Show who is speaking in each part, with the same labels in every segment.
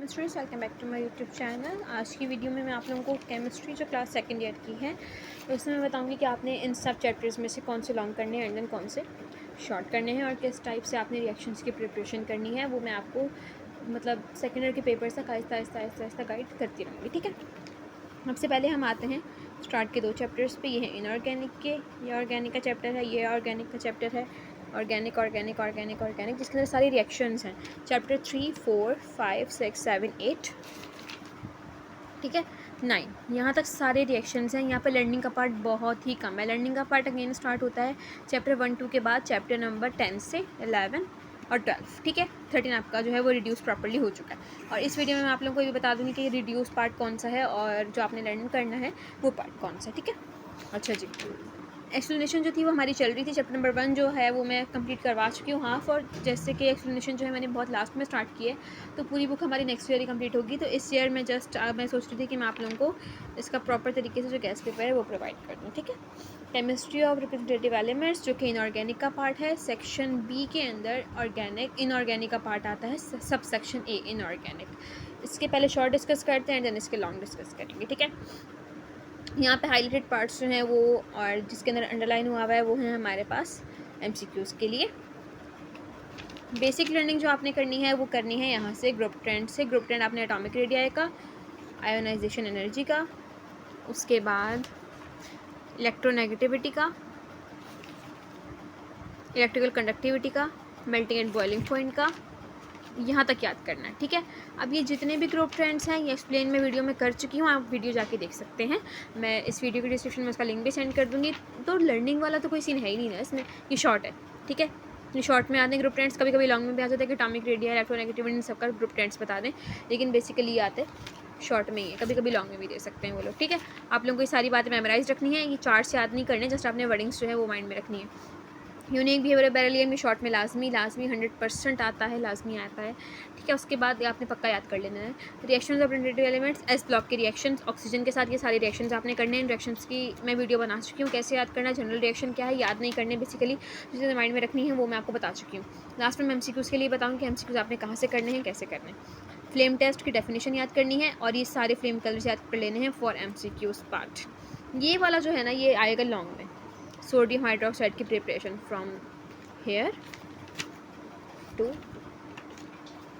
Speaker 1: Students, welcome back to my YouTube channel. आज की video में मैं आप लोगों को केमिस्ट्री जो क्लास सेकंड ईयर की है उसमें मैं बताऊंगी कि आपने इन सब चैप्टर्स में से कौन से लॉन्ग करने हैं एंड देन कौन से शॉर्ट करने हैं और किस टाइप से आपने रिएक्शंस की प्रिपरेशन करनी है। वो मैं आपको मतलब सेकेंड ईयर के पेपर्स तक आहिस्ता आहिस्ता आहिस्ता आहिस्ता गाइड करती रहूँगी, ठीक है। सबसे पहले हम आते हैं स्टार्ट के दो चैप्टर्स पे। ये है इनऑर्गेनिक के, ये ऑर्गेनिक का चैप्टर है, ये ऑर्गेनिक का चैप्टर है। ऑर्गेनिक ऑर्गेनिक ऑर्गेनिक ऑर्गेनिक जिसके अंदर सारी रिएक्शंस हैं। चैप्टर 3, 4, 5, 6, 7, 8, ठीक है, 9, यहाँ तक सारे रिएक्शंस हैं। यहाँ पे लर्निंग का पार्ट बहुत ही कम है। लर्निंग का पार्ट अगेन स्टार्ट होता है चैप्टर 1, 2 के बाद चैप्टर नंबर 10 से 11 और 12, ठीक है। 13 आपका जो है वो रिड्यूस प्रॉपर्ली हो चुका है। और इस वीडियो में मैं आप लोगों को ये बता दूँगी कि रिड्यूस पार्ट कौन सा है और जो आपने लर्न करना है वो पार्ट कौन सा है, ठीक है। अच्छा जी, एक्सप्लेनेशन जो थी वो हमारी चल रही थी। चैप्टर नंबर 1 जो है वो मैं कंप्लीट करवा चुकी हूँ हाफ, और जैसे कि एक्सप्लेनेशन जो है मैंने बहुत लास्ट में स्टार्ट की है, तो पूरी बुक हमारी नेक्स्ट ईयर ही कंप्लीट होगी। तो इस ईयर में जस्ट मैं सोच रही थी कि मैं आप लोगों को इसका प्रॉपर तरीके से जो गेस्ट पेपर है वो प्रोवाइड कर दूँ, ठीक है। केमिस्ट्री ऑफ रिप्रेजेंटेटिव एलिमेंट्स जो कि इनऑर्गेनिक का पार्ट है। सेक्शन बी के अंदर ऑर्गेनिक इनऑर्गेनिक का पार्ट आता है, सब सेक्शन ए इनऑर्गेनिक। इसके पहले शॉर्ट डिस्कस करते हैं, देन इसके लॉन्ग डिस्कस करेंगे, ठीक है। यहाँ पे हाईलाइटेड पार्ट्स जो हैं वो और जिसके अंदर अंडरलाइन हुआ हुआ है वो है हमारे पास एमसीक्यूज़ के लिए। बेसिक लर्निंग जो आपने करनी है वो करनी है यहाँ से ग्रुप ट्रेंड से। ग्रुप ट्रेंड आपने एटॉमिक रेडियाई का, आयोनाइजेशन एनर्जी का, उसके बाद इलेक्ट्रोनेगेटिविटी का, इलेक्ट्रिकल कंडक्टिविटी का, मेल्टिंग एंड बॉइलिंग पॉइंट का, यहाँ तक याद करना है, ठीक है। अब ये जितने भी ग्रुप ट्रेंड्स हैं ये एक्सप्लेन मैं वीडियो में कर चुकी हूँ, आप वीडियो जाके देख सकते हैं। मैं इस वीडियो की डिस्क्रिप्शन में उसका लिंक भी सेंड कर दूँगी। तो लर्निंग वाला तो कोई सीन है ही नहीं ना इसमें, ये शॉर्ट है, ठीक है। ये शॉर्ट में आते हैं ग्रुप ट्रेंड्स, कभी कभी लॉन्ग में भी आ जाते हैं कि एटॉमिक रेडिया, इलेक्ट्रोनेगेटिविटी, इन सबका ग्रुप ट्रेंड्स बता दें, लेकिन बेसिकली आते शॉर्ट में ही है। कभी कभी लॉन्ग में भी दे सकते हैं वो लोग, ठीक है। आप लोगों को ये सारी बातें मेमोराइज रखनी है, ये चार्ट से याद नहीं करने, जस्ट आपने वर्डिंग्स जो है वो माइंड में रखनी है। यूनिक बिहेवियर बेरिलियम में शॉर्ट में लाजमी 100% आता है, लाजमी आता है, ठीक है। उसके बाद आपने पक्का याद कर लेना है reactions of representative elements, S block के रिएक्शंस ऑक्सीजन के साथ, ये सारे रिएक्शंस आपने करने हैं। रिएक्शंस की मैं वीडियो बना चुकी हूँ, कैसे याद करना, जनरल रिएक्शन क्या है याद नहीं करने, बेसिकली जिसे माइंड में रखनी है वो मैं आपको बता चुकी हूँ। लास्ट में मैं एमसीक्यूज़ के लिए बताऊँ कि एमसीक्यूज़ आपने कहाँ से करने हैं, कैसे करने हैं। फ्लेम टेस्ट की डेफिनेशन याद करनी है और ये सारे फ्लेम कलर्स याद कर लेने हैं फॉर एमसीक्यूज़ पार्ट। ये वाला जो है ना ये आएगा लॉन्ग में, सोडियम हाइड्रोक्साइड की प्रिपरेशन फ्रॉम हेयर टू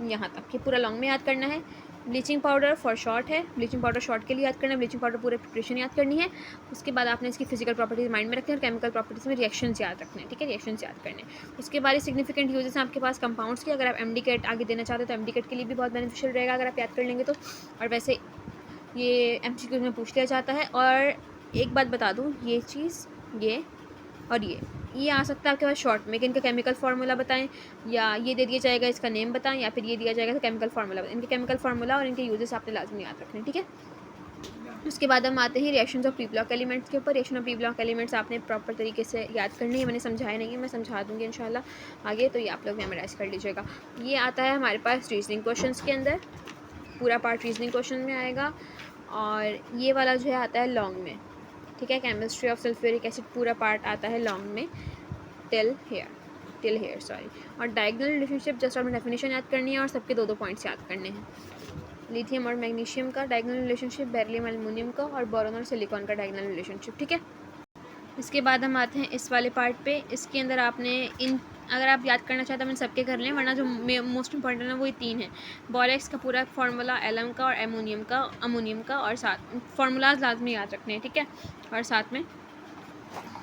Speaker 1: यहाँ तक, ये पूरा लॉन्ग में याद करना है। ब्लीचिंग पाउडर फॉर शॉर्ट है, ब्लीचिंग पाउडर शॉर्ट के लिए याद करना है, ब्लीचिंग पाउडर पूरे प्रिपरेशन याद करनी है। उसके बाद आपने इसकी फिजिकल प्रॉपर्टीज माइंड में रखनी है और केमिकल प्रॉपर्टीज में रिएक्शंस याद रखने हैं, ठीक है, रिएक्शंस याद करने हैं। उसके बाद सिग्निफिकेंट यूजेस हैं आपके पास कंपाउंड्स के, अगर आप एमडीकेट आगे देना चाहते हो तो एमडीकेट के लिए भी बहुत बेनिफिशियल रहेगा अगर आप याद कर लेंगे तो। और वैसे ये एमसीक्यूज में पूछ लिया जाता है। और एक बात बता दूँ, ये चीज़ ये और ये आ सकता है आपके पास शॉर्ट में कि इनका केमिकल फार्मूला बताएं, या ये दे दिया जाएगा इसका नेम बताएं, या फिर ये दिया जाएगा तो केमिकल फार्मूला बताएं। इनके केमिकल फार्मूला और इनके यूजेस आपने लाजमी याद रखने, ठीक है। उसके बाद हम आते हैं reactions of P block elements के ऊपर। Reaction of P block elements आपने प्रॉपर तरीके से याद करनी है, मैंने समझाया नहीं है, मैं समझा दूँगी इंशाल्लाह आगे, तो ये आप लोग मेमोराइज कर लीजिएगा। ये आता है हमारे पास रीजनिंग क्वेश्चन के अंदर, पूरा पार्ट रीजनिंग क्वेश्चन में आएगा। और ये वाला जो है आता है लॉन्ग में, ठीक है। केमिस्ट्री ऑफ सल्फ्यूरिक एसिड पूरा पार्ट आता है लॉन्ग में टिल हेयर सॉरी। और डायगोनल रिलेशनशिप जस्ट आपने डेफिनेशन याद करनी है और सबके दो पॉइंट्स याद करने हैं। लिथियम और मैग्नीशियम का डायगोनल रिलेशनशिप, बेरिलियम एल्युमिनियम का, और बोरोन और सिलिकॉन का डायगोनल रिलेशनशिप, ठीक है। इसके बाद हम आते हैं इस वाले पार्ट पे। इसके अंदर आपने इन अगर आप याद करना चाहते हैं मैंने सबके कर लें, वरना जो मोस्ट इंपॉर्टेंट है वो ये 3 है। बोरेक्स का पूरा फार्मूला, एलम का और अमोनियम का, और साथ फार्मूलाज लाजमी याद रखने हैं, ठीक है। और साथ में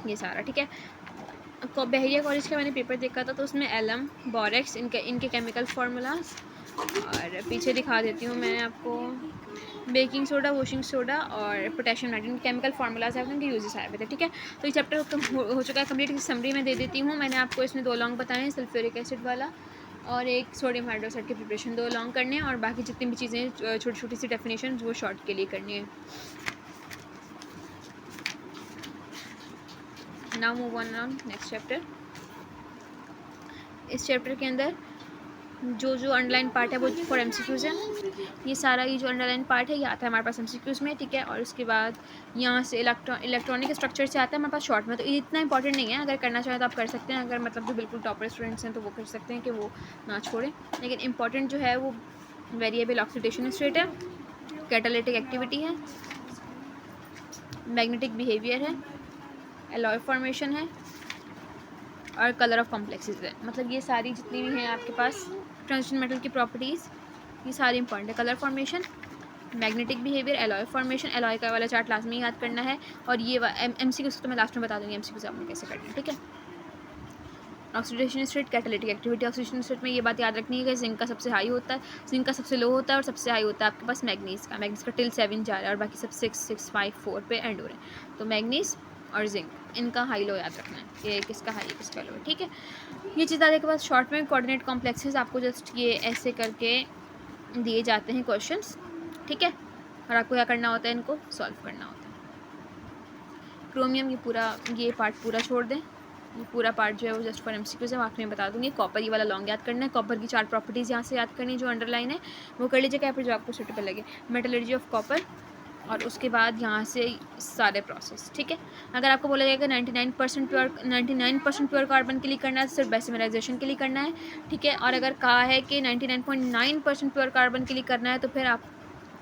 Speaker 1: ये सारा, ठीक है। बहरिया कॉलेज का मैंने पेपर देखा था तो उसमें एलम, बोरेक्स, इनके केमिकल फार्मूलाज, और पीछे दिखा देती हूँ मैं आपको, बेकिंग सोडा, वॉशिंग सोडा और पोटेशियम नाइट्रेट, केमिकल फार्मूलाज है, उनके यूजेस आए हुए थे, ठीक है। तो ये चैप्टर हो चुका है कंप्लीट। समरी में दे देती हूँ, मैंने आपको इसमें 2 लॉन्ग बताए हैं, सल्फ्यूरिक एसिड वाला और एक सोडियम हाइड्रोक्साइड की प्रिपरेशन, 2 लॉन्ग करने हैं, और बाकी जितनी भी चीज़ें छोटी छोटी सी डेफिनेशन वो शॉर्ट के लिए करनी है। Now move on next chapter. इस चैप्टर के अंदर जो अंडरलाइन पार्ट है वो फॉर एमसीक्यूज़ है। ये सारा ये जो अंडरलाइन पार्ट है ये आता है हमारे पास एमसीक्यूज़ में, ठीक है। और उसके बाद यहाँ से इलेक्ट्रॉनिक स्ट्रक्चर से आता है हमारे पास शॉर्ट में, तो ये इतना इंपॉर्टेंट नहीं है, अगर करना चाहें तो आप कर सकते हैं, अगर मतलब जो बिल्कुल टॉपर स्टूडेंट्स हैं तो वो कर सकते हैं कि वो ना छोड़ें, लेकिन इंपॉर्टेंट जो है वो वेरिएबल ऑक्सीडेशन स्टेट है, कैटालिटिक एक्टिविटी है, मैग्नेटिक बिहेवियर है, एलॉय फॉर्मेशन है और कलर ऑफ कॉम्प्लेक्सेस है। मतलब ये सारी जितनी भी हैं आपके पास ट्रांजिशन मेटल की प्रॉपर्टीज़, ये सारी इंपॉर्टेंट है। Colour formation, magnetic behaviour, alloy formation, alloy का वाला चार्ट लाजमी याद करना है। और ये एमसीक्यू तो मैं लास्ट में बता दूँगी एमसीक्यू आपने कैसे करना है, ठीक है। Oxidation state, catalytic activity. Oxidation state में ये बात याद रखनी है कि जिंक का सबसे हाई होता है, जिंक का सबसे लो होता है और सबसे हाई होता है आपके पास मैग्नीज का। मैग्नीज का टिल 7 जा रहा है और बाकी सब 6, 6, 5, 4 पे एंड हो रहे हैं। तो मैग्नीज और जिंक इनका हाई लो याद रखना है, ये किसका हाई है किसका लो है, ठीक है। ये चीज़ आने के बाद शॉर्ट में कोऑर्डिनेट कॉम्प्लेक्सेस आपको जस्ट ये ऐसे करके दिए जाते हैं क्वेश्चंस, ठीक है। और आपको क्या करना होता है, इनको सॉल्व करना होता है। क्रोमियम ये पार्ट पूरा छोड़ दें, ये पूरा पार्ट जो है वो जस्ट फॉर एमसीक्यूज़ है, मैं आखिर में बता दूंगी। कॉपर ये वाला लॉन्ग याद करना है, कॉपर की 4 प्रॉपर्टीज़ यहाँ से याद करनी है जो अंडरलाइन है वो कर लीजिएगा यहाँ पर जो आपको सूटेबल लगे। मेटलर्जी ऑफ कॉपर और उसके बाद यहाँ से सारे प्रोसेस, ठीक है। अगर आपको बोला जाएगा 99% प्योर कार्बन के लिए करना है तो सिर्फ बेसिमराइजेशन के लिए करना है, ठीक है। और अगर कहा है कि 99.9% प्योर कार्बन के लिए करना है तो फिर आप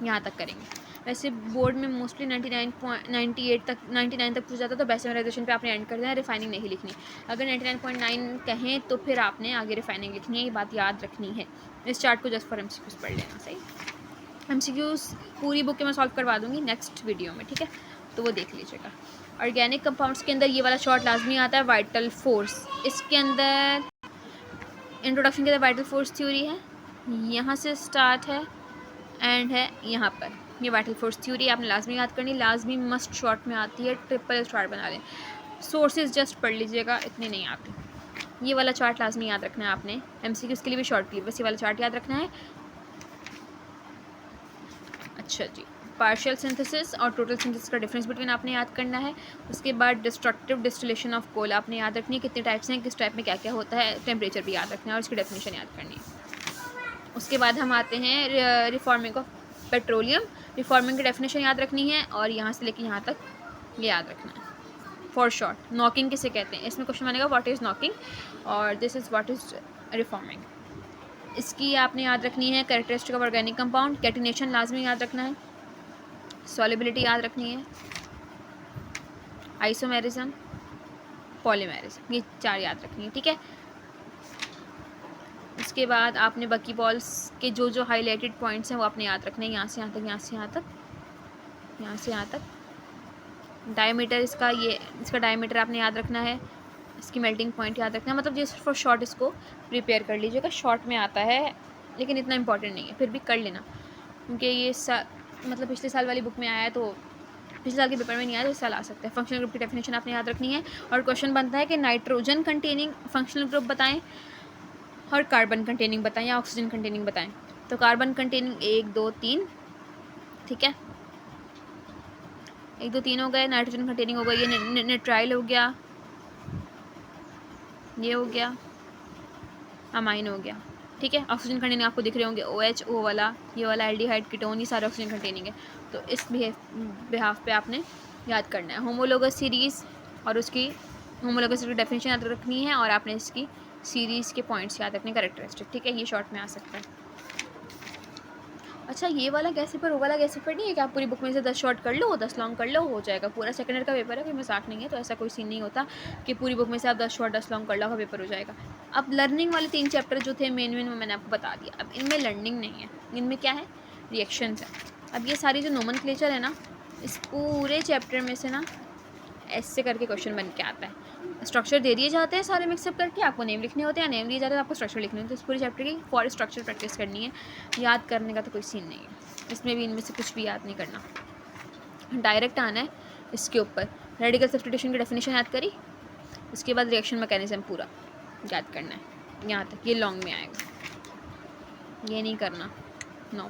Speaker 1: यहाँ तक करेंगे। वैसे बोर्ड में मोस्टली 99 तक पूछ जाता है तो बेसिमराइजेशन पे आपने एंड कर देना, रिफाइनिंग नहीं लिखनी। अगर 99.9 कहें तो फिर आपने आगे रिफाइनिंग लिखनी है, ये बात याद रखनी है। इस चार्ट को जस्ट फॉर एमसीक्यूज़ पढ़ लेना, सही। एमसीक्यूज़ पूरी बुक के मैं सॉल्व करवा दूँगी नेक्स्ट वीडियो में, ठीक है, तो वो देख लीजिएगा। ऑर्गेनिक कंपाउंड्स के अंदर ये वाला शॉर्ट लाजमी आता है, वाइटल फोर्स। इसके अंदर इंट्रोडक्शन के अंदर वाइटल फोर्स थ्योरी है, यहाँ से स्टार्ट है एंड है यहाँ पर। ये वाइटल फोर्स थ्योरी आपने लाजमी याद करनी, लाजमी मस्ट शॉर्ट में आती है, ट्रिपल चार्ट बना लें। सोर्सेज जस्ट पढ़ लीजिएगा, इतने नहीं आते। ये वाला चार्ट लाजमी याद रखना है आपने, एमसीक्यूज़ के लिए भी शॉर्ट के लिए बस ये वाला चार्ट याद रखना है। अच्छा जी, पार्शियल सिंथेसिस और टोटल सिंथेसिस का डिफरेंस बिटवीन आपने याद करना है। उसके बाद डिस्ट्रक्टिव डिस्टिलेशन ऑफ कोल आपने याद रखनी है, कितने टाइप्स हैं, किस टाइप में क्या क्या होता है, टेम्परेचर भी याद रखना है और उसकी डेफिनेशन याद करनी है। उसके बाद हम आते हैं रिफॉर्मिंग ऑफ पेट्रोलियम। रिफॉर्मिंग की डेफिनेशन याद रखनी है और यहाँ से लेके यहाँ तक ये याद रखना है। फॉर शॉर्ट नॉकिंग किसे कहते हैं, इसमें क्वेश्चन बनेगा व्हाट इज़ नॉकिंग और this is what is reforming. इसकी आपने याद रखनी है characteristic of organic compound, catenation लाजमी याद रखना है, सॉलिबिलिटी याद रखनी है, आइसोमेरिज्म, पॉलीमेरिज्म, ये 4 याद रखनी है, ठीक है। उसके बाद आपने बकी बॉल्स के जो हाईलाइटेड पॉइंट्स हैं वो आपने याद रखने हैं, यहाँ से यहाँ तक, यहाँ से यहाँ तक, यहाँ से यहाँ तक। डायमीटर इसका डायमीटर आपने याद रखना है, इसकी मेल्टिंग पॉइंट याद रखना है। मतलब जस्ट फॉर शॉर्ट इसको प्रिपेयर कर लीजिएगा, शॉर्ट में आता है लेकिन इतना इंपॉर्टेंट नहीं है, फिर भी कर लेना क्योंकि ये मतलब पिछले साल वाली बुक में आया है तो पिछले साल के पेपर में नहीं आया तो इस साल आ सकता है। फंक्शनल ग्रुप की डेफिनेशन आपने याद रखनी है और क्वेश्चन बनता है कि नाइट्रोजन कंटेनिंग फंक्शनल ग्रुप बताएं और कार्बन कंटेनिंग बताएं या ऑक्सीजन कंटेनिंग बताएं। तो कार्बन कंटेनिंग 1, 2, 3, ठीक है, 1, 2, 3 हो गए। नाइट्रोजन कंटेनिंग हो गई, ये नाइट्राइल हो गया, ये हो गया, अमाइन हो गया, ठीक है। ऑक्सीजन कंटेनिंग आपको दिख रहे होंगे OH, O वाला, ये वाला एल्डिहाइड कीटोन, ये सारे ऑक्सीजन कंटेनिंग है। तो इस बिहाफ पे आपने याद करना है। होमोलोगस सीरीज़ और उसकी होमोलोगस की डेफिनेशन याद रखनी है और आपने इसकी सीरीज़ के पॉइंट्स याद रखने, कैरेक्टरिस्टिक, ठीक है, ये शॉर्ट में आ सकता है। अच्छा, ये वाला कैसे पर वो वाला कैसे पर नहीं है कि आप पूरी बुक में से 10 शॉर्ट कर लो, 10 लॉन्ग कर लो, हो जाएगा। पूरा सेकंड ईयर का पेपर है, कोई मजाक नहीं है, तो ऐसा कोई सीन नहीं होता कि पूरी बुक में से आप 10 शॉर्ट 10 लॉन्ग कर लो, पेपर हो जाएगा। अब लर्निंग वाले 3 चैप्टर जो थे मेन वो मैंने आपको बता दिया। अब इनमें लर्निंग नहीं है, इनमें क्या है, रिएक्शंस है। अब ये सारी जो नोमेनक्लेचर है ना, इस पूरे चैप्टर में से ना ऐसे करके क्वेश्चन बन के आता है। स्ट्रक्चर दे दिए जाते हैं सारे मिक्सअप करके, आपको नेम लिखने होते हैं, नेम दिए जाते हैं आपको स्ट्रक्चर लिखने होते हैं। इस पूरे चैप्टर की फॉर स्ट्रक्चर प्रैक्टिस करनी है, याद करने का तो कोई सीन नहीं है इसमें भी, इनमें से कुछ भी याद नहीं करना, डायरेक्ट आना है इसके ऊपर। रेडिकल सब्स्टिट्यूशन की डेफिनेशन याद करी, उसके बाद रिएक्शन मैकेनिज्म पूरा याद करना है यहाँ तक, ये लॉन्ग में आएगा, ये नहीं करना, नो।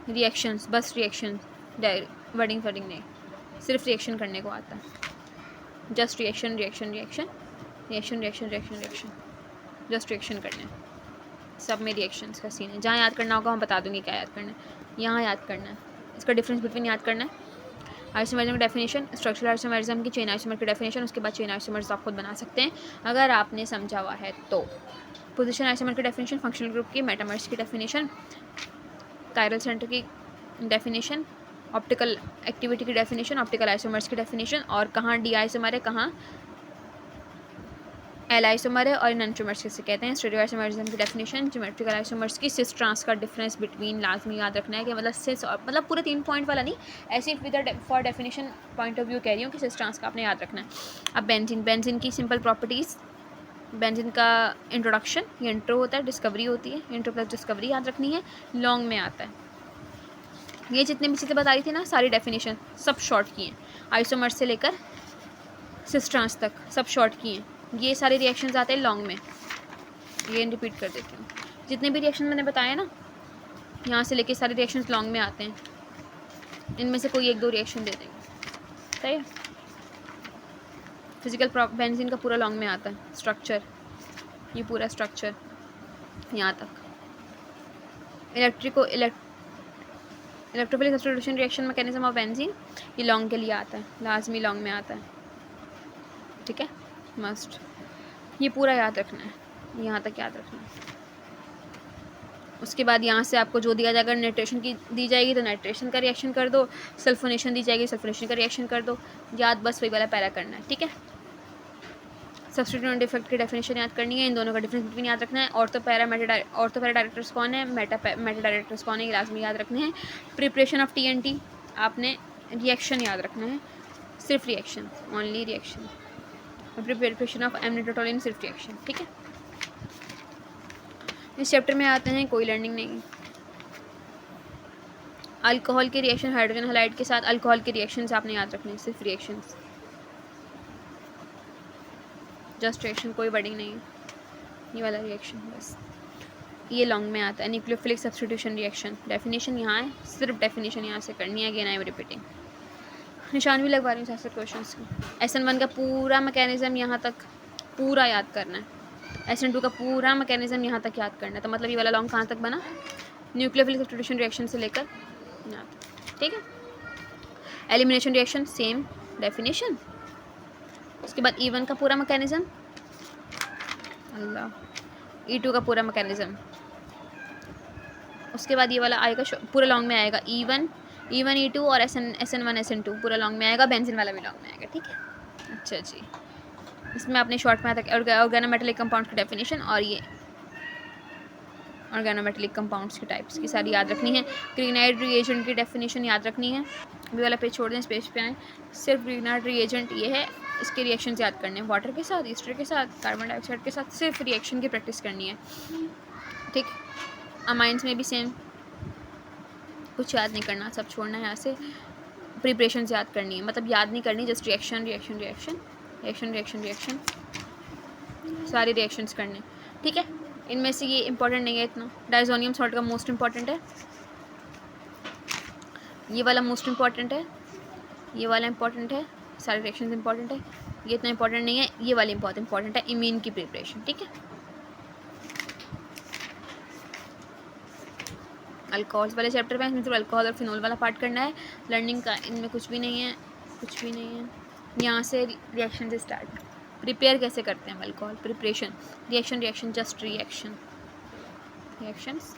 Speaker 1: रिएक्शंस, बस रिएक्शन, वर्डिंग नहीं, सिर्फ रिएक्शन करने को आता है, just reaction reaction reaction reaction reaction reaction reaction, just reaction करने, सब में रिएक्शंस का सीन है। जहाँ याद करना होगा मैं बता दूँगी क्या याद करना है, यहाँ याद करना है, इसका डिफरेंस बिटवीन याद करना है। आइसोमेरिज्म की डेफिनेशन, स्ट्रक्चरल आइसोमेरिज्म की, चेन आइसोमर की डेफिनेशन, उसके बाद चेन आइसोमर्स आप खुद बना सकते हैं अगर आपने समझा हुआ है तो। पोजीशन आइसोमर की डेफिनेशन, फंक्शनल ग्रुप की, मेटामर्स की डेफिनेशन, कायरल सेंटर की डेफिनेशन, ऑप्टिकल एक्टिविटी की डेफिनेशन, ऑप्टिकल आइसोमर्स की डेफिनेशन, और कहाँ डी आइसोमर है, कहाँ एल आइसोमर है, और इन एंट्रोमर्स किसे कहते हैं। स्टीरियो आइसोमरिज्म की डेफिनेशन, ज्योमेट्रिकल आइसोमर्स की, सिस ट्रांस का डिफरेंस बिटवीन, लाजमी याद रखना है कि मतलब सिस और मतलब पूरे 3 पॉइंट वाला नहीं, ऐसे with for definition point of view कह रही हूँ कि सिस ट्रांस का आपने याद रखना है। अब बेंजीन, बेंजीन की सिंपल प्रॉपर्टीज़, बेंजीन का इंट्रोडक्शन, ये इंट्रो होता है, डिस्कवरी होती है, इंट्रो प्लस डिस्कवरी याद रखनी है, लॉन्ग में आता है। ये जितने भी चीज़ें बता रही थी ना, सारी डेफिनेशन सब शॉर्ट की हैं, आइसोमर्स से लेकर सिस ट्रांस तक सब शॉर्ट की हैं। ये सारे रिएक्शंस आते हैं लॉन्ग में, ये रिपीट कर देती हूँ। जितने भी रिएक्शन मैंने बताए ना, यहाँ से लेके सारे रिएक्शंस लॉन्ग में आते हैं, इनमें से कोई 1-2 रिएक्शन दे देंगे, सही है। फिजिकल बेंजीन का पूरा लॉन्ग में आता है स्ट्रक्चर, ये पूरा स्ट्रक्चर यहाँ तक। Electrophilic substitution reaction mechanism of benzene, ये लॉन्ग के लिए आता है, लाजमी लॉन्ग में आता है, ठीक है, मस्ट। ये पूरा याद रखना है, यहाँ तक याद रखना है। उसके बाद यहाँ से आपको जो दिया जाएगा, नाइट्रेशन की दी जाएगी तो नाइट्रेशन का रिएक्शन कर दो, सल्फोनेशन दी जाएगी सल्फोनेशन का रिएक्शन कर दो, याद बस वही वाला पैरा करना है, ठीक है। सब्स्टिट्यूएंट इफेक्ट की डेफिनेशन याद करनी है, इन दोनों का डिफरेंस बिटवीन याद रखना है। ऑर्थो पैरा डायरेक्टर्स कौन है, मेटा डायरेक्टर्स कौन है, ये लाजमी याद रखने हैं। प्रिपरेशन ऑफ TNT, आपने रिएक्शन याद रखना है, सिर्फ reaction, only reaction. Preparation of m nitrotoluene, सिर्फ रिएक्शन, ठीक है। इस चैप्टर में आते हैं, कोई लर्निंग नहीं। अल्कोहल के रिएक्शन हाइड्रोजन हैलाइड के साथ, अल्कोहल के रिएक्शंस आपने याद रखने हैं, सिर्फ रिएक्शंस, जस्ट रिएक्शन, कोई वर्डिंग नहीं है, ये वाला रिएक्शन बस। ये लॉन्ग में आता है, न्यूक्लियोफिलिक सब्स्टिट्यूशन रिएक्शन, डेफिनेशन यहाँ है, सिर्फ डेफिनेशन यहाँ से करनी है, अगेन आई एम रिपीटिंग। निशान भी लगवा रही हूँ 7 क्वेश्चन की। SN1 का पूरा मैकेनिज्म यहाँ तक पूरा याद करना है, SN2 का पूरा मैकेनिज्म यहाँ तक याद करना है, तो मतलब ये वाला लॉन्ग कहाँ तक बना, न्यूक्लियोफिलिक सब्स्टिट्यूशन रिएक्शन से लेकर यहाँ तक, ठीक है। Elimination reaction, same definition. उसके बाद E1 का पूरा मैकेनिज्म, अल्लाह, E2 का पूरा मैकेनिज्म। उसके बाद ये वाला आएगा पूरा लॉन्ग में आएगा, E1 E2 और SN1 SN2 पूरा लॉन्ग में आएगा, बेंजीन वाला भी लॉन्ग में आएगा, ठीक है। अच्छा जी, इसमें आपने शॉर्ट में आता है ऑर्गेनोमेटेलिक कंपाउंड्स की डेफिनेशन, और ये ऑर्गेनोमेटेलिक कंपाउंड्स की टाइप्स की सारी याद रखनी है। ग्रीनाइड रिएजेंट की डेफिनेशन याद रखनी है, अभी वाला पेज छोड़ दें, इस पेज पे आएँ। सिर्फ ग्रीनाइड रिएजेंट ये है, इसके रिएक्शंस याद करने हैं, वाटर के साथ, ईस्टर के साथ, कार्बन डाइऑक्साइड के साथ, सिर्फ रिएक्शन की प्रैक्टिस करनी है, ठीक। अमाइंस में भी सेम, कुछ याद नहीं करना, सब छोड़ना है यहाँ से। प्रिपरेशन याद करनी है, मतलब याद नहीं करनी, just reaction reaction reaction reaction reaction reaction, सारे रिएक्शंस करने, ठीक है। इनमें से ये इंपॉर्टेंट नहीं है इतना। डाइजोनियम सॉल्ट का मोस्ट इंपॉर्टेंट है, ये वाला मोस्ट इंपॉर्टेंट है, ये वाला इंपॉर्टेंट है, सारे रिएक्शंस इंपॉर्टेंट है, ये इतना इंपॉर्टेंट नहीं है, ये वाली बहुत इंपॉर्टेंट है, इमीन की प्रिपरेशन, ठीक है। अल्कोहल्स वाले चैप्टर में इसमें सिर्फ अल्कोहल और फिनोल वाला पार्ट करना है, लर्निंग का इनमें कुछ भी नहीं है, कुछ भी नहीं है। यहाँ से रिएक्शन से स्टार्ट, प्रिपेयर कैसे करते हैं alcohol, preparation, reaction reaction just reaction, reactions,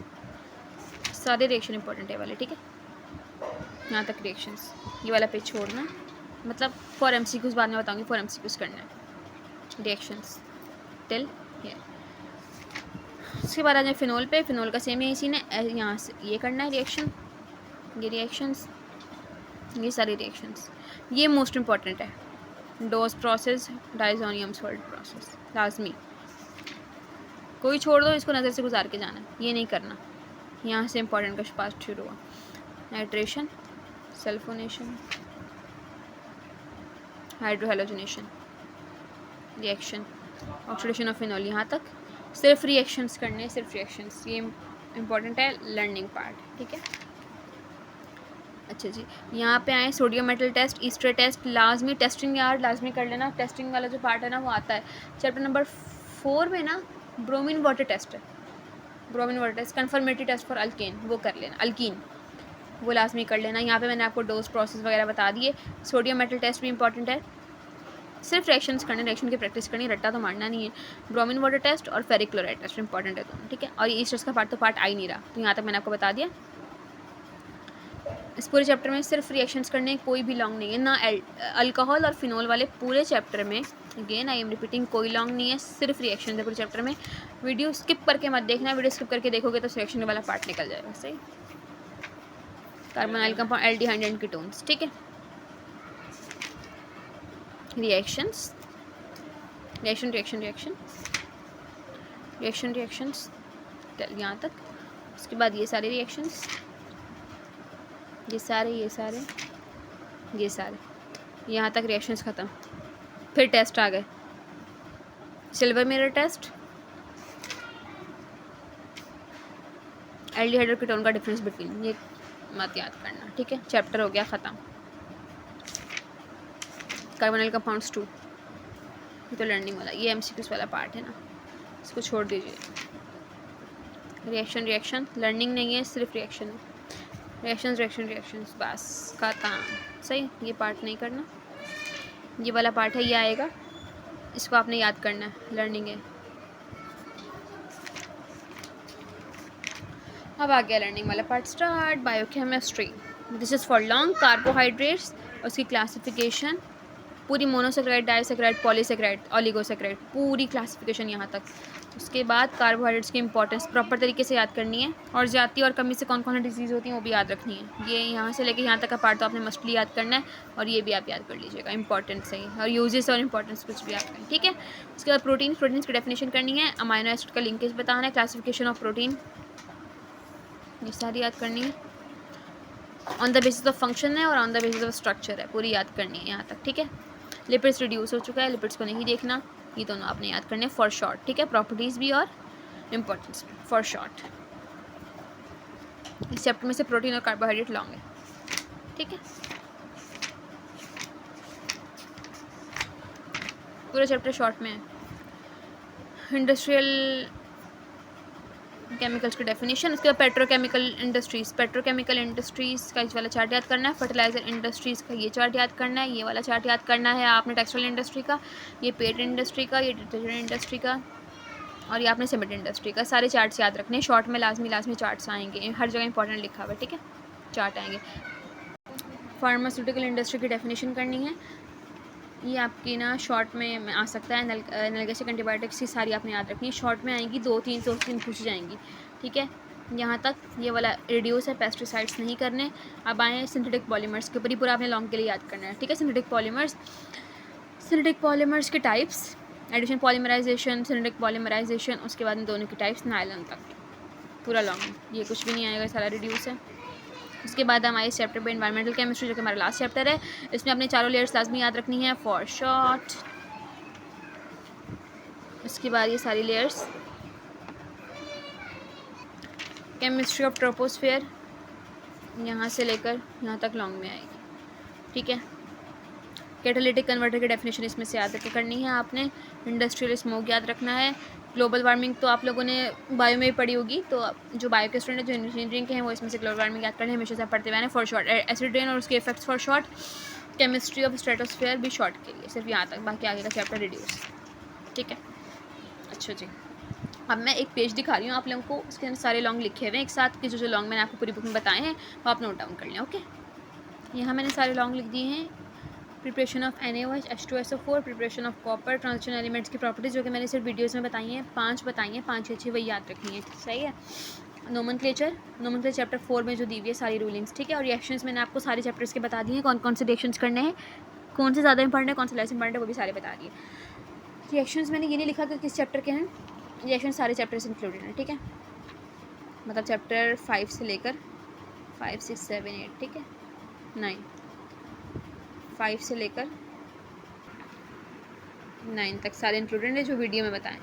Speaker 1: सारे रिएक्शन इंपॉर्टेंट है वाले, ठीक है। यहाँ तक रिएक्शंस, ये वाला पेज छोड़ना, मतलब फॉर MCQs बाद में बताऊँगी, फॉर MCQs करना है रिएक्शंस टिल हियर। उसके बाद आ जाए फिनोल पे, फिनोल का सेम यही सीन है, यहाँ से ये करना है रिएक्शन, ये रिएक्शंस, ये सारी रिएक्शंस, ये मोस्ट इंपॉर्टेंट है। Dose process, diazonium salt process, लाजमी, कोई छोड़ दो, इसको नज़र से गुजार के जाना, ये नहीं करना। यहाँ से इंपॉर्टेंट का पार्ट शुरू हुआ, nitration, sulphonation, hydrohalogenation, reaction, oxidation of phenol, यहाँ तक सिर्फ रिएक्शंस करने, सिर्फ रिएक्शंस, ये इंपॉर्टेंट है लर्निंग पार्ट, ठीक है। अच्छा जी, यहाँ पे आए sodium metal test, ester test, लाजमी टेस्टिंग यार लाजमी कर लेना, टेस्टिंग वाला जो पार्ट है ना वो आता है चैप्टर नंबर 4 में ना, ब्रोमीन वाटर टेस्ट है, bromine water test, confirmatory test for alkane, वो कर लेना, अल्कीन वो लाजमी कर लेना। यहाँ पे मैंने आपको डोज प्रोसेस वगैरह बता दिए। सोडियम मेटल टेस्ट भी इंपॉर्टेंट है, सिर्फ रिएक्शंस करने, रिएक्शन की प्रैक्टिस करनी, रट्टा तो मारना नहीं है। ब्रोमीन वाटर टेस्ट और फेरिक क्लोराइड टेस्ट इंपॉर्टेंट है दोनों, ठीक है। और ये ईस्टर्स का पार्ट तो पार्ट आ ही नहीं रहा, तो यहाँ तक मैंने आपको बता दिया। इस पूरे चैप्टर में सिर्फ रिएक्शंस करने, कोई भी लॉन्ग नहीं है, ना अल्कोहल और फिनोल वाले पूरे चैप्टर में। अगेन आई एम रिपीटिंग, कोई लॉन्ग नहीं है, सिर्फ रिएक्शन है पूरे चैप्टर में। वीडियो स्किप करके मत देखना, वीडियो स्किप करके देखोगे तो रिएक्शन वाला पार्ट निकल जाएगा। सही, carbonyl compound, aldehyde and ketones, ठीक है। Reactions, reaction reaction reaction reaction reactions यहाँ तक। उसके बाद ये सारे रिएक्शंस, ये सारे ये सारे ये सारे, यहाँ तक रिएक्शंस ख़त्म। फिर टेस्ट आ गए, सिल्वर मिरर टेस्ट, एल्डिहाइड और कीटोन का डिफरेंस बिटवीन, ये मत याद करना, ठीक है। चैप्टर हो गया ख़त्म। कार्बोनाइल कंपाउंड्स 2, ये तो लर्निंग वाला, ये एमसीक्यूज वाला पार्ट है ना, इसको छोड़ दीजिए। रिएक्शन रिएक्शन लर्निंग नहीं है, सिर्फ रिएक्शन है। रिएक्शन रिएक्शन रिएक्शंस, बस ख़त्म। सही, ये पार्ट नहीं करना, ये वाला पार्ट है, ये आएगा, इसको आपने याद करना है, लर्निंग है। अब आ गया लर्निंग वाला part start. Biochemistry, this is for long carbohydrates, उसकी क्लासिफिकेशन पूरी, मोनोसेक्राइड, डाइसेक्राइड, पॉलीसेक्राइड, ओलिगोसेक्राइड, पूरी क्लासिफिकेशन यहाँ तक। उसके बाद कार्बोहाइड्रेट्स की इंपॉर्टेंस प्रॉपर तरीके से याद करनी है, और ज़्यादती और कमी से कौन कौन सी डिजीज़ होती हैं वो भी याद रखनी है। ये यहाँ से लेके यहाँ तक का पार्ट तो आपने मस्टली याद करना है, और ये भी आप याद कर लीजिएगा, इंपॉर्टेंट सही, और यूजेस और इंपॉर्टेंस कुछ भी याद करें, ठीक है। उसके बाद प्रोटीन, प्रोटीन्स की डेफिनेशन करनी है, अमाइनो एसिड का लिंकेज बताना है, क्लासिफिकेशन ऑफ प्रोटीन, ये सारी याद करनी है। On the basis of function है और on the basis of structure है, पूरी याद करनी है यहाँ तक, ठीक है। लिपिड्स रिड्यूस हो चुका है, लिपिड्स को नहीं देखना, ये दोनों आपने याद करने फॉर शॉर्ट, ठीक है। प्रॉपर्टीज़ भी और इम्पोर्टेंस भी फॉर शॉर्ट। इस चैप्टर में से प्रोटीन और कार्बोहाइड्रेट लॉन्ग है, ठीक है। पूरा चैप्टर शॉर्ट में है। इंडस्ट्रियल केमिकल्स की डेफिनेशन, उसके बाद पेट्रोकेमिकल इंडस्ट्रीज़, पेट्रोकेमिकल इंडस्ट्रीज़ का इस वाला चार्ट याद करना है। फर्टिलाइजर इंडस्ट्रीज़ का ये चार्ट याद करना है, ये वाला चार्ट याद करना है आपने। टेक्सटाइल इंडस्ट्री का, ये पेट इंडस्ट्री का, ये डिटर्जेंट इंडस्ट्री का, और ये आपने सीमेंट इंडस्ट्री का। सारे चार्ट्स याद रखने, शॉर्ट में लाजमी चार्ट्स आएंगे, हर जगह इंपॉर्टेंट लिखा हुआ है, ठीक है, चार्ट आएंगे। फार्मास्यूटिकल इंडस्ट्री की डेफिनेशन करनी है, ये आपकी ना शॉर्ट में आ सकता है। एनाल्गेसिक एंटीबायोटिक्स की सारी आपने याद रखनी है, शॉर्ट में आएंगी, 2-3 पूछी जाएंगी, ठीक है। यहाँ तक ये वाला रिड्यूस है, पेस्टिसाइड्स नहीं करने। अब आए सिंथेटिक पॉलीमर्स के ऊपर, ही पूरा आपने लॉन्ग के लिए याद करना है, ठीक है। सिंथेटिक पॉलीमर्स के types, addition polymerisation, synthetic polymerisation, उसके बाद इन दोनों की टाइप्स, नायलॉन तक पूरा लॉन्ग, ये कुछ भी नहीं आएगा, सारा रिड्यूस है। उसके बाद हम आए चैप्टर पे एनवायरमेंटल केमिस्ट्री, जो कि हमारा लास्ट चैप्टर है। इसमें अपने चारों लेयर्स लाजमी याद रखनी है फॉर शॉर्ट। उसके बाद ये सारी लेयर्स, केमिस्ट्री ऑफ ट्रोपोस्फेयर यहाँ से लेकर यहाँ तक लॉन्ग में आएगी, ठीक है। कैटालिटिक कन्वर्टर की डेफिनेशन इसमें से याद रख करनी है आपने। इंडस्ट्रियल स्मोक याद रखना है। ग्लोबल वार्मिंग तो आप लोगों ने बायो में ही पढ़ी होगी, तो जो बायो के स्टूडेंट है, जो इंजीनियरिंग के हैं, वो इसमें से ग्लोबल वार्मिंग याद करने हमेशा से पढ़ते हुए हैं फॉर शॉर्ट। एसिड रेन और उसके effects for short. Chemistry of stratosphere भी शॉर्ट के लिए, सिर्फ यहाँ तक, बाकी आगे का चैप्टर रिड्यूस, ठीक है। अच्छा जी, अब मैं एक पेज दिखा रही हूँ आप लोगों को, उसके अंदर सारे लॉन्ग लिखे हुए हैं एक साथ, कि जो लॉन्ग मैंने आपको पूरी बुक में बताए हैं वो आप नोट डाउन कर लें, ओके। यहाँ मैंने सारे लॉन्ग लिख दिए हैं। Preparation of NaOH, H2SO4, preparation of copper, transition elements की प्रॉपर्टीज़, जो कि मैंने सिर्फ वीडियोस में बताई हैं, 5 बताई हैं, 5 अच्छी वही याद रखनी है, सही है। नोमेनक्लेचर चैप्टर 4 में जो दी हुई है सारी रूलिंग्स, ठीक है। और रिएक्शंस मैंने आपको सारे चैप्टर्स के बता दिए हैं, कौन कौन से रिएक्शंस करने हैं, कौन से ज़्यादा इंपॉर्टेंट है, कौन से लेस इंपॉर्टेंट है, वो भी सारे बता दिए। रिएक्शंस मैंने ये नहीं लिखा कि किस चैप्टर के हैं, रिएक्शन सारे चैप्टर्स इंक्लूडेड हैं, ठीक है। मतलब चैप्टर 5 से लेकर 5, 6, 7, 8, ठीक है, 9, 5 से लेकर 9 तक सारे इंक्लूडेड है, जो वीडियो में बताएं।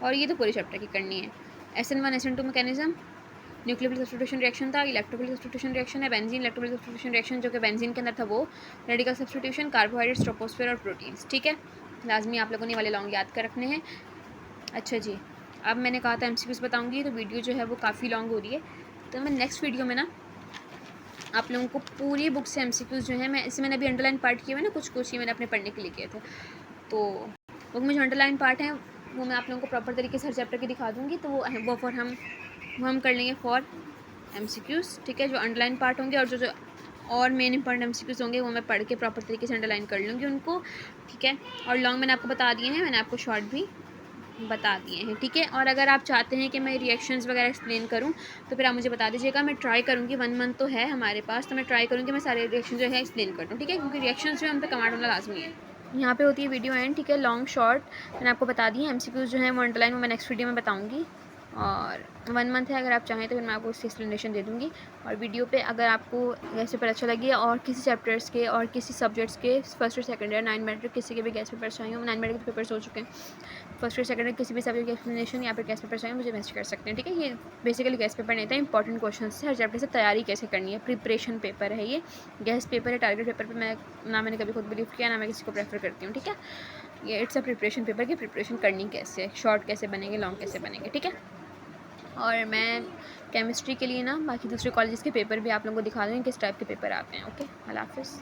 Speaker 1: और ये तो पूरे चैप्टर की करनी है। SN1 SN2 mechanism, nucleophilic substitution reaction था, इलेक्ट्रोफिलिक सब्स्टिट्यूशन रिएक्शन है, बेंजीन इलेक्ट्रोफिलिक सब्स्टिट्यूशन रिएक्शन, जो कि बेंजीन के अंदर था वो, रेडिकल सब्स्टिट्यूशन, कार्बोहाइड्रेट्स, ट्रोपोस्फेयर और प्रोटीन्स, ठीक है। लाजमी आप लोगों ने वाले लॉन्ग याद कर रखने हैं। अच्छा जी, अब मैंने कहा था MCQs बताऊंगी, तो वीडियो जो है वो काफ़ी लॉन्ग हो रही है, तो मैं नेक्स्ट वीडियो में ना आप लोगों को पूरी बुक से MCQs जो है, मैं इससे मैंने अभी अंडरलाइन पार्ट किए हुए ना, कुछ ही मैंने अपने पढ़ने के लिए किए थे, तो बुक में जो अंडरलाइन पार्ट हैं वो मैं आप लोगों को प्रॉपर तरीके से हर चैप्टर की दिखा दूँगी, तो वो हम कर लेंगे फॉर MCQs, ठीक है, जो अंडरलाइन पार्ट होंगे और जो और मेन इंपॉर्टेंट MCQs होंगे वो मैं पढ़ के प्रॉपर तरीके से अंडरलाइन कर लूँगी उनको, ठीक है। और लॉन्ग मैंने आपको बता दिए हैं, मैंने आपको शॉर्ट भी बता दिए हैं, ठीक है। और अगर आप चाहते हैं कि मैं रिएक्शंस वगैरह एक्सप्लेन करूं तो फिर आप मुझे बता दीजिएगा, मैं ट्राई करूंगी, 1 मंथ तो है हमारे पास, तो मैं ट्राई करूंगी मैं सारे रिएक्शन जो है एक्सप्लेन कर दूँ, ठीक है, क्योंकि रिएक्शंस जो है उन पर कमांड होना लाजमी है। यहाँ पे होती है वीडियो एंड, ठीक है, लॉन्ग शॉर्ट मैंने आपको बता दी है। MCQs जो है वो अंडरलाइन वो मैं नेक्स्ट वीडियो में बताऊँगी। और 1 मंथ है, अगर आप चाहें तो फिर मैं आपको उसकी एक्सप्लेनेशन दे दूँगी। और वीडियो पे अगर आपको गैस पेपर अच्छा लगे और किसी चैप्टर्स के और किसी सब्जेक्ट्स के फर्स्ट और सेकंड ईयर 9 मैट्रिक किसी के भी गैस पेपर चाहिए, 9 मैट्रिक के पेपर्स हो चुके हैं, फर्स्ट और सेकंड ईयर किसी भी सब्जेक्ट की एक्सप्लेनेशन या फिर गैस पेपर चाहिए मुझे मैसेज कर सकते हैं, ठीक है। ये बेसिकली गैस पेपर नहीं था, इंपॉर्टेंट क्वेश्चन से हर चैप्टर से तैयारी कैसे करनी है, प्रिपरेशन पेपर है ये, गैस पेपर है। टारगेट पेपर पर मैं ना मैंने कभी खुद बिलीव किया ना मैं किसी को प्रेफर करती हूँ, ठीक है। ये इट्स अ प्रिपरेशन पेपर की प्रिपरेशन करनी कैसे, शॉर्ट कैसे बनेंगे, लॉन्ग कैसे बनेंगे, ठीक है। और मैं केमिस्ट्री के लिए ना बाकी दूसरे कॉलेजेस के पेपर भी आप लोगों को दिखा दूँगी किस टाइप के पेपर आते हैं। ओके, अल्लाह हाफ़िज़।